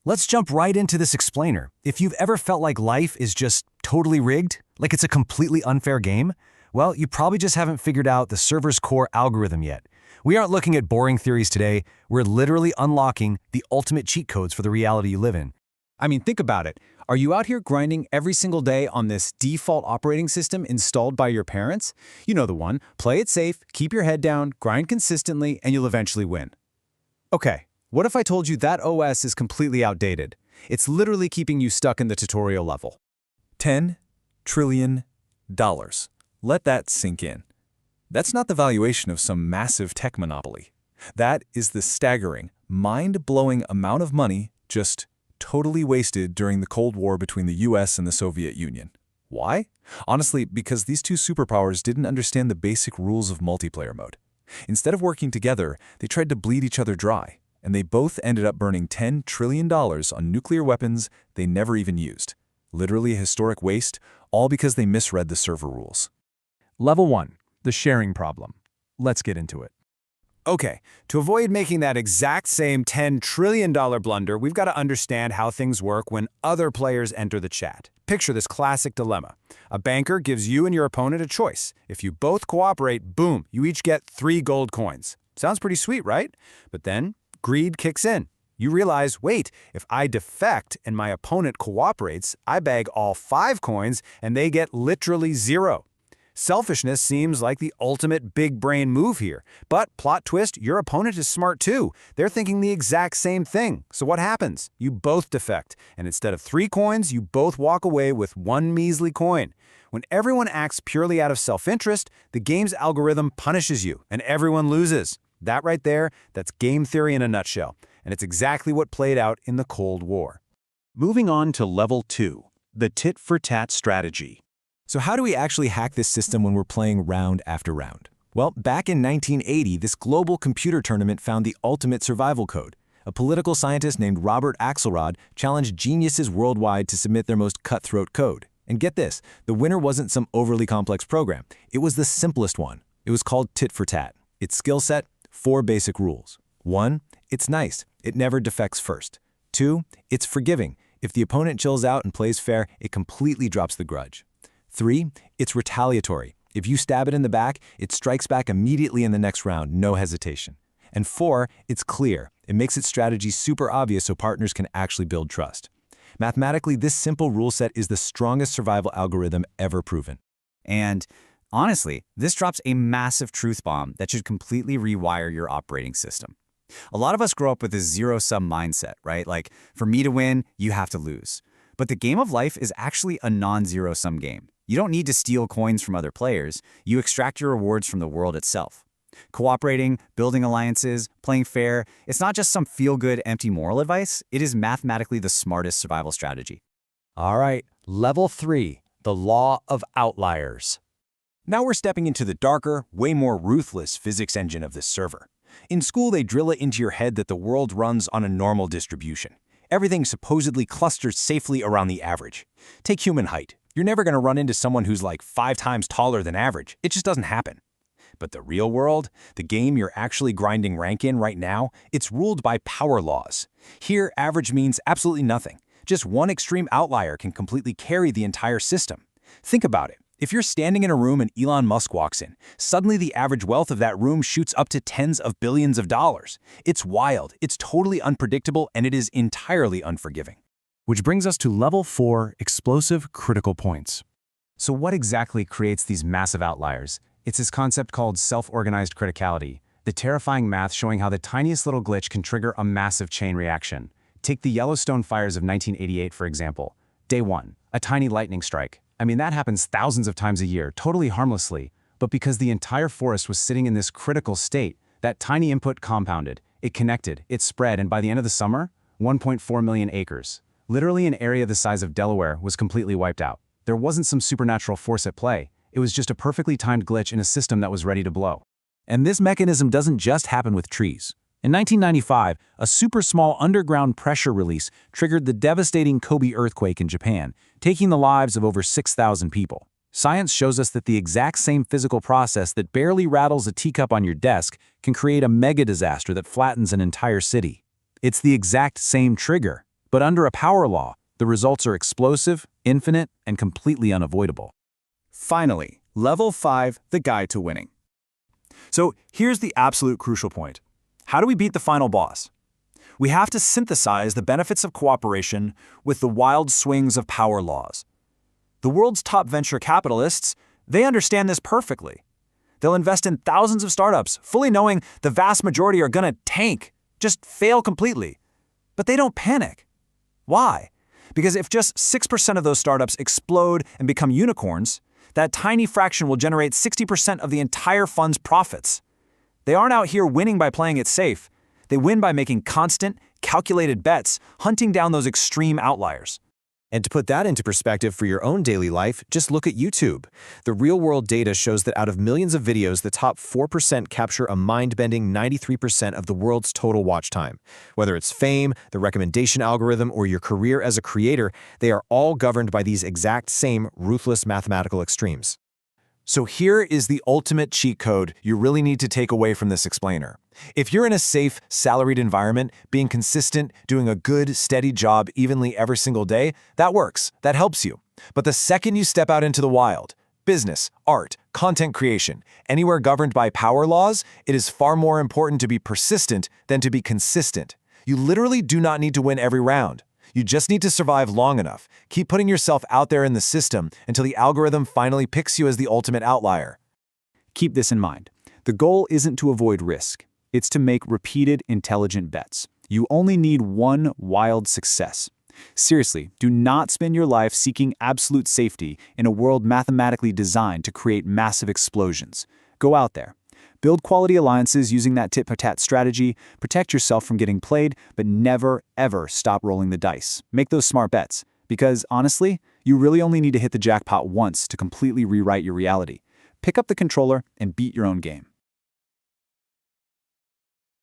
Let's jump right into this explainer. If you've ever felt like life is just totally rigged, like it's a completely unfair game, well, you probably just haven't figured out the server's core algorithm yet. We aren't looking at boring theories today. We're literally unlocking the ultimate cheat codes for the reality you live in. I mean, think about it. Are you out here grinding every single day on this default operating system installed by your parents? You know the one. Play it safe, keep your head down, grind consistently, and you'll eventually win. Okay, what if I told you that OS is completely outdated? It's literally keeping you stuck in the tutorial level. $10 trillion. Let that sink in. That's not the valuation of some massive tech monopoly. That is the staggering, mind-blowing amount of money just totally wasted during the Cold War between the US and the Soviet Union. Why? Honestly, because these two superpowers didn't understand the basic rules of multiplayer mode. Instead of working together, they tried to bleed each other dry, and they both ended up burning $10 trillion on nuclear weapons they never even used. Literally a historic waste, all because they misread the server rules. Level 1, the sharing problem. Let's get into it. Okay, to avoid making that exact same $10 trillion blunder, we've got to understand how things work when other players enter the chat. Picture this classic dilemma. A banker gives you and your opponent a choice. If you both cooperate, boom, you each get 3 gold coins. Sounds pretty sweet, right? But then greed kicks in. You realize, wait, if I defect and my opponent cooperates, I bag all 5 coins and they get literally 0. Selfishness seems like the ultimate big brain move here. But plot twist, your opponent is smart too. They're thinking the exact same thing. So what happens? You both defect, and instead of 3 coins, you both walk away with 1 measly coin. When everyone acts purely out of self-interest, the game's algorithm punishes you, and everyone loses. That right there, that's game theory in a nutshell. And it's exactly what played out in the Cold War. Moving on to Level 2, the tit-for-tat strategy. So how do we actually hack this system when we're playing round after round? Well, back in 1980, this global computer tournament found the ultimate survival code. A political scientist named Robert Axelrod challenged geniuses worldwide to submit their most cutthroat code. And get this, the winner wasn't some overly complex program. It was the simplest one. It was called tit for tat. Its skill set, 4 basic rules. 1, it's nice. It never defects first. 2, it's forgiving. If the opponent chills out and plays fair, it completely drops the grudge. 3, it's retaliatory. If you stab it in the back, it strikes back immediately in the next round, no hesitation. And 4, it's clear. It makes its strategy super obvious so partners can actually build trust. Mathematically, this simple rule set is the strongest survival algorithm ever proven. And honestly, this drops a massive truth bomb that should completely rewire your operating system. A lot of us grow up with this zero-sum mindset, right? Like, for me to win, you have to lose. But the game of life is actually a non-zero-sum game. You don't need to steal coins from other players. You extract your rewards from the world itself. Cooperating, building alliances, playing fair, it's not just some feel-good, empty moral advice. It is mathematically the smartest survival strategy. All right, Level 3, the law of outliers. Now we're stepping into the darker, way more ruthless physics engine of this server. In school, they drill it into your head that the world runs on a normal distribution. Everything supposedly clusters safely around the average. Take human height. You're never going to run into someone who's like 5 times taller than average. It just doesn't happen. But the real world, the game you're actually grinding rank in right now, it's ruled by power laws. Here, average means absolutely nothing. Just one extreme outlier can completely carry the entire system. Think about it. If you're standing in a room and Elon Musk walks in, suddenly the average wealth of that room shoots up to tens of billions of dollars. It's wild, it's totally unpredictable, and it is entirely unforgiving. Which brings us to Level 4, explosive critical points. So what exactly creates these massive outliers? It's this concept called self-organized criticality, the terrifying math showing how the tiniest little glitch can trigger a massive chain reaction. Take the Yellowstone fires of 1988, for example. Day 1, a tiny lightning strike. I mean, that happens thousands of times a year, totally harmlessly. But because the entire forest was sitting in this critical state, that tiny input compounded, it connected, it spread, and by the end of the summer, 1.4 million acres. Literally an area the size of Delaware was completely wiped out. There wasn't some supernatural force at play. It was just a perfectly timed glitch in a system that was ready to blow. And this mechanism doesn't just happen with trees. In 1995, a super small underground pressure release triggered the devastating Kobe earthquake in Japan, taking the lives of over 6,000 people. Science shows us that the exact same physical process that barely rattles a teacup on your desk can create a mega disaster that flattens an entire city. It's the exact same trigger, But under a power law, the results are explosive, infinite, and completely unavoidable. Finally, Level 5, the guide to winning. So here's the absolute crucial point. How do we beat the final boss? We have to synthesize the benefits of cooperation with the wild swings of power laws. The world's top venture capitalists, they understand this perfectly. They'll invest in thousands of startups, fully knowing the vast majority are gonna tank, just fail completely. But they don't panic. Why? Because if just 6% of those startups explode and become unicorns, that tiny fraction will generate 60% of the entire fund's profits. They aren't out here winning by playing it safe. They win by making constant, calculated bets, hunting down those extreme outliers. And to put that into perspective for your own daily life, just look at YouTube. The real-world data shows that out of millions of videos, the top 4% capture a mind-bending 93% of the world's total watch time. Whether it's fame, the recommendation algorithm, or your career as a creator, they are all governed by these exact same ruthless mathematical extremes. So here is the ultimate cheat code you really need to take away from this explainer. If you're in a safe, salaried environment, being consistent, doing a good, steady job evenly every single day, that works, that helps you. But the second you step out into the wild, business, art, content creation, anywhere governed by power laws, it is far more important to be persistent than to be consistent. You literally do not need to win every round. You just need to survive long enough. Keep putting yourself out there in the system until the algorithm finally picks you as the ultimate outlier. Keep this in mind. The goal isn't to avoid risk. It's to make repeated, intelligent bets. You only need one wild success. Seriously, do not spend your life seeking absolute safety in a world mathematically designed to create massive explosions. Go out there. Build quality alliances using that tit-for-tat strategy, protect yourself from getting played, but never, ever stop rolling the dice. Make those smart bets. Because, honestly, you really only need to hit the jackpot once to completely rewrite your reality. Pick up the controller and beat your own game.